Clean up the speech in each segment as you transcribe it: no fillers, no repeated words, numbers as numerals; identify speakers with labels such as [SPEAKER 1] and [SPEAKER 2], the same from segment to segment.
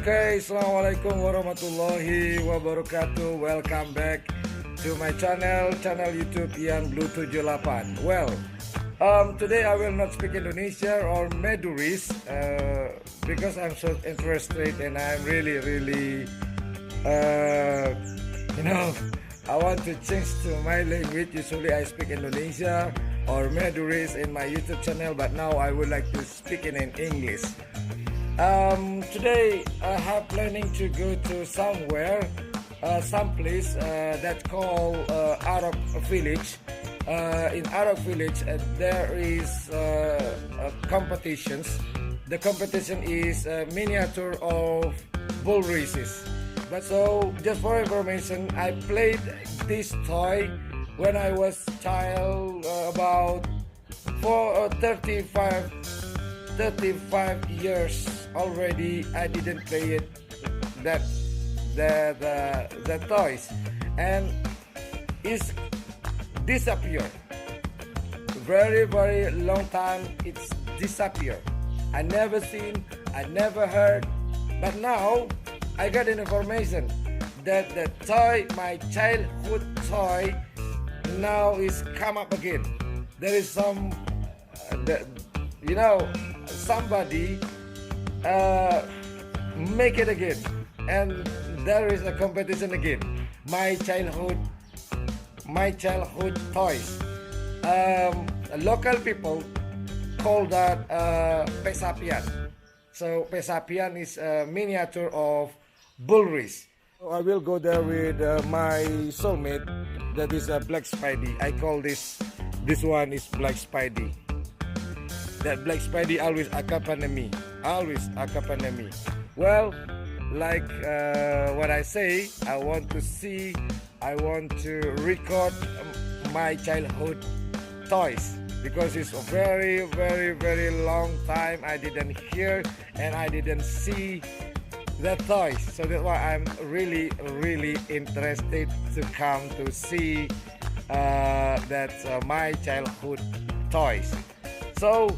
[SPEAKER 1] Okay, Assalamualaikum warahmatullahi wabarakatuh. Welcome back to my channel YouTube Ian Blue 78. Well, today I will not speak Indonesia or Maduris because I'm so interested and I'm really I want to change to my language. Usually I speak Indonesia or Maduris in my YouTube channel, but now I would like to speak in English. Today I have planning to go to somewhere, some place that called Arok Village. In Arok Village there is competitions. The competition is miniature of bull races. But so just for information, I played this toy when I was child, about 35 years already. I didn't play it, the toys, and it's disappeared. Very long time it's disappeared. I never seen, I never heard, but now I got an information that the toy, my childhood toy, now is come up again. There is some somebody make it again, and there is a competition again. My childhood toys. Local people call that pesapian. So pesapian is a miniature of bull race. So I will go there with my soulmate, that is a Black Spidey. I call this one is Black Spidey. That Black Spidey always accompany me. Well, like what I say, I want to record my childhood toys, because it's a very long time I didn't hear and I didn't see the toys. So that's why I'm really interested to come to see that my childhood toys. So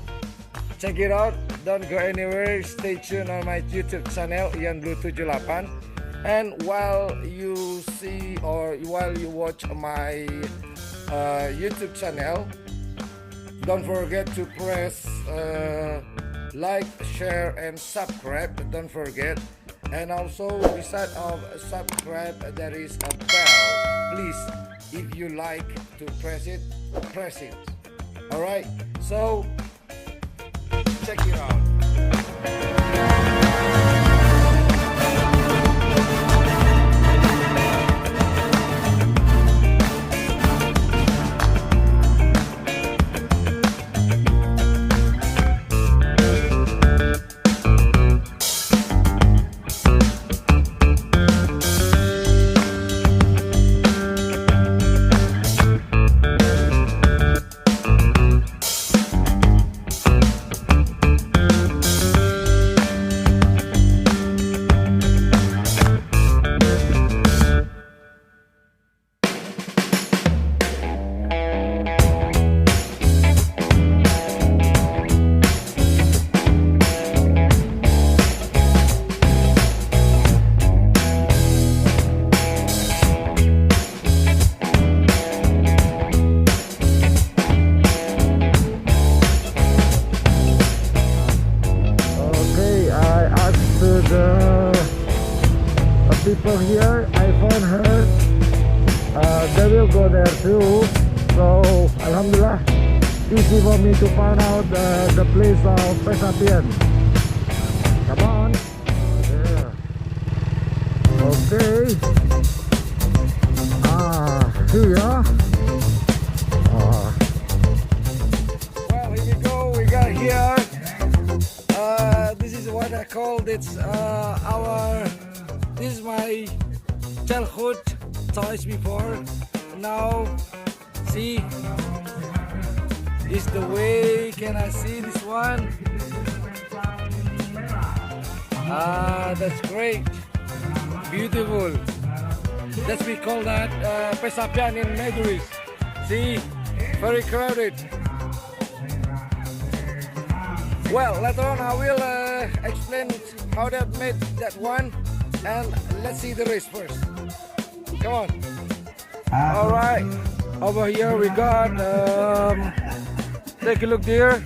[SPEAKER 1] check it out, don't go anywhere, stay tuned on my YouTube channel Ian Blue 78. And while you see or while you watch my YouTube channel, don't forget to press like, share and subscribe. Don't forget. And also beside of subscribe there is a bell. Please, if you like to press it. Alright, so check it out. People here, I found her. They will go there too. So alhamdulillah, easy for me to find out the place of pesapian. Come on. Yeah. Okay. Here. Well, here we go. We got here. This is what I called it. This is my childhood toys before. Now, see, this is the way. Can I see this one? That's great, beautiful. That's we call that pesapian in Maduris. See, very crowded. Well, later on I will explain how they made that one, and let's see the race first. Come on. All right, over here we got. Take a look there.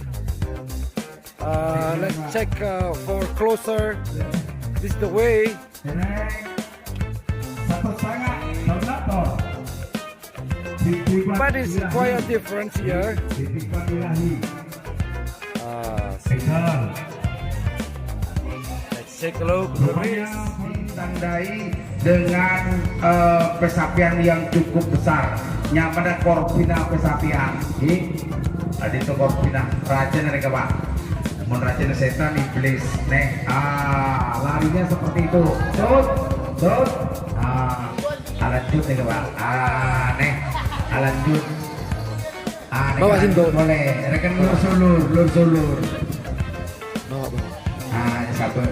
[SPEAKER 1] Let's check for closer. This is the way. But it's quite a difference here. Let's take a look.
[SPEAKER 2] Ditandai dengan pesapian yang cukup besar. Nyaman Corvina pesapian. Ada itu Corvina raja nih Pak. Mun raja setan iblis. Nih, larinya seperti itu. Tut. Alat cut nih Pak. Nih, alat cut.
[SPEAKER 1] Bawa Sinto.
[SPEAKER 2] Boleh. Rekan lur sulur.
[SPEAKER 1] Bawa.
[SPEAKER 2] Satu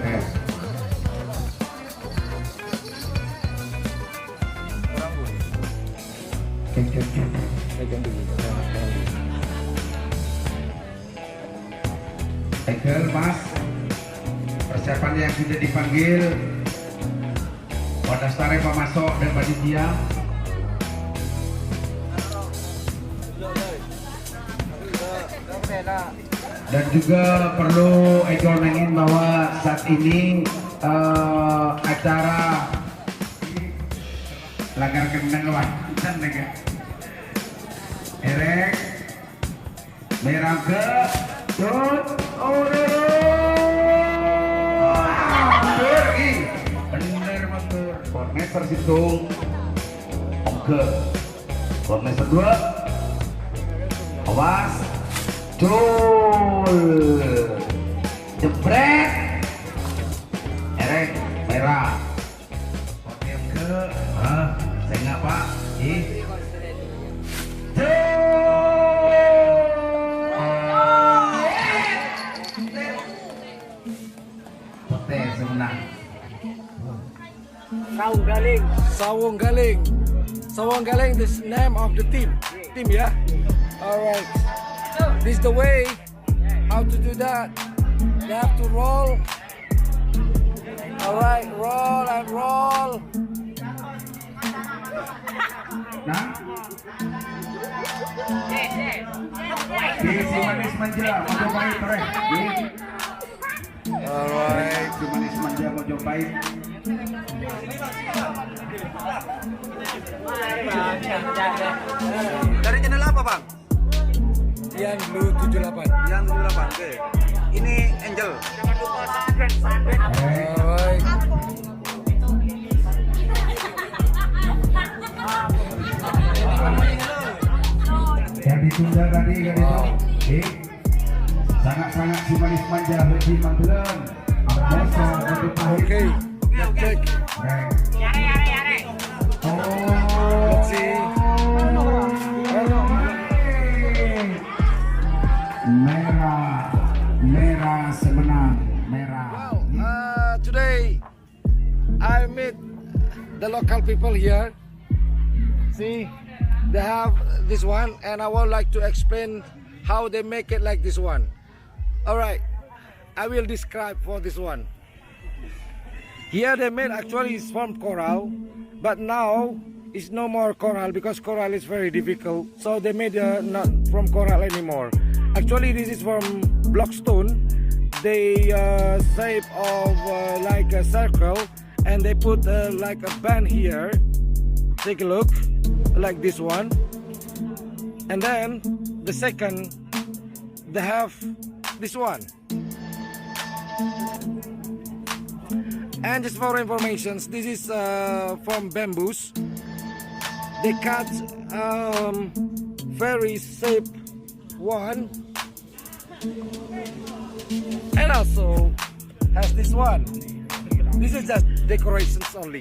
[SPEAKER 2] Egel Mas, persiapan yang sudah dipanggil Wadastare Pak Masok dan Pak Ditya. Dan juga perlu Egel nengin bahwa saat ini acara lagar kendang lawan Erek merah ke tut bener betul kornes terhitung oke kornes kedua awas cul jebret Erek merah kornes ke saya nggak Pak
[SPEAKER 1] Sawang Galing, this name of the team, yeah. All right, this is the way how to do that. They have to roll. All right, roll and roll.
[SPEAKER 2] Nah, si manis manja mau cobain korek.
[SPEAKER 1] Alright,
[SPEAKER 2] si manis manja mau cobain.
[SPEAKER 3] Dari channel apa Bang?
[SPEAKER 1] Dian Blue 78.
[SPEAKER 3] Yang 78. Oke. Ini Angel.
[SPEAKER 1] Alright.
[SPEAKER 2] Yang ditunda tadi kan itu. Sangat-sangat si manis manja Haji Magelang.
[SPEAKER 1] Okay, let's check. Let's see.
[SPEAKER 2] Merah sebenang merah.
[SPEAKER 1] Wow, today I meet the local people here. See, they have this one, and I would like to explain how they make it like this one. All right, I will describe for this one. Here they made actually is from coral, but now it's no more coral because coral is very difficult. So they made not from coral anymore. Actually, this is from blockstone. They shape of like a circle, and they put like a band here. Take a look, like this one. And then the second, they have this one. And just for information, this is from bamboos. They cut very shape one, and also has this one. This is just decorations only,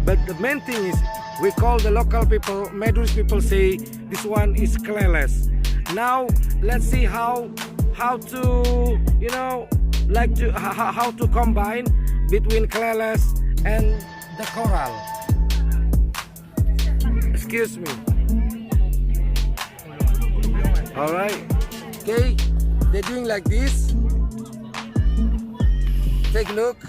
[SPEAKER 1] but the main thing is we call the local people, Madurese people say this one is clayless. Now let's see how to, you know, like to how to combine between clayless and the coral. Excuse me. All right. Okay. They're doing like this. Take a look.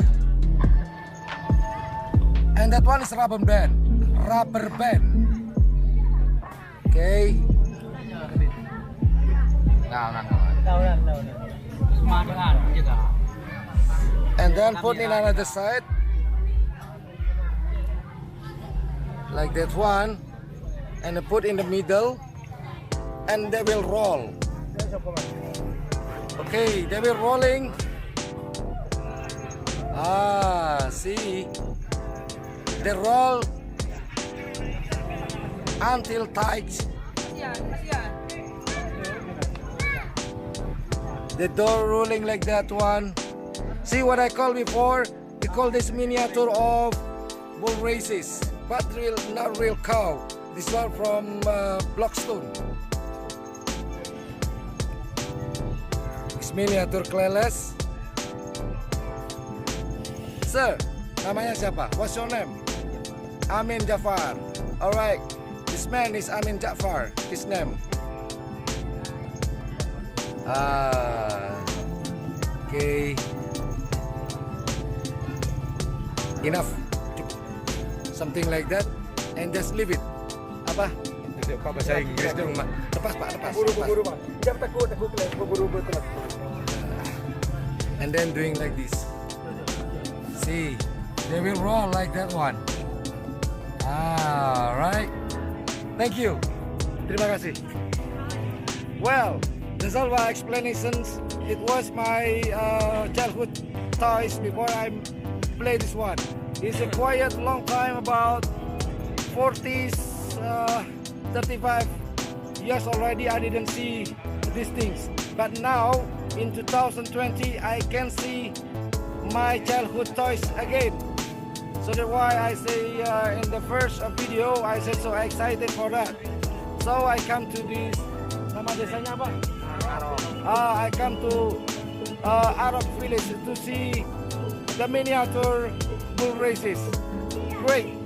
[SPEAKER 1] And that one is rubber band. Rubber band. Okay. And then put in another side. Like that one. And then put in the middle. And they will roll. Okay, they will rolling. See. They roll until tight. The door rolling like that one. See what I called before? We call this miniature of bull races, but not real cow. This one from Blockstone. This miniature clayless. Sir, namanya siapa? What's your name? Amin Jafar. Alright, this man is Amin Jafar. His name. Okay. Enough. Something like that, and just leave it. Apa?
[SPEAKER 3] Pak bahasa Inggris dong, Mak.
[SPEAKER 1] Lepas Pak, lepas.
[SPEAKER 3] Buru-buru, Mak. Jangan takut buru-buru telat.
[SPEAKER 1] And then doing like this. See, they will roll like that one. Right. Thank you. Terima kasih. Well, that's all my explanations. It was my childhood toys before I play this one. It's a quite long time, about 40s, 35 years already. I didn't see these things, but now in 2020 I can see my childhood toys again. So that's why I say in the first video I said so excited for that. So I come to this, nama desanya apa? I come to Arab village to see the miniature bull races. Great.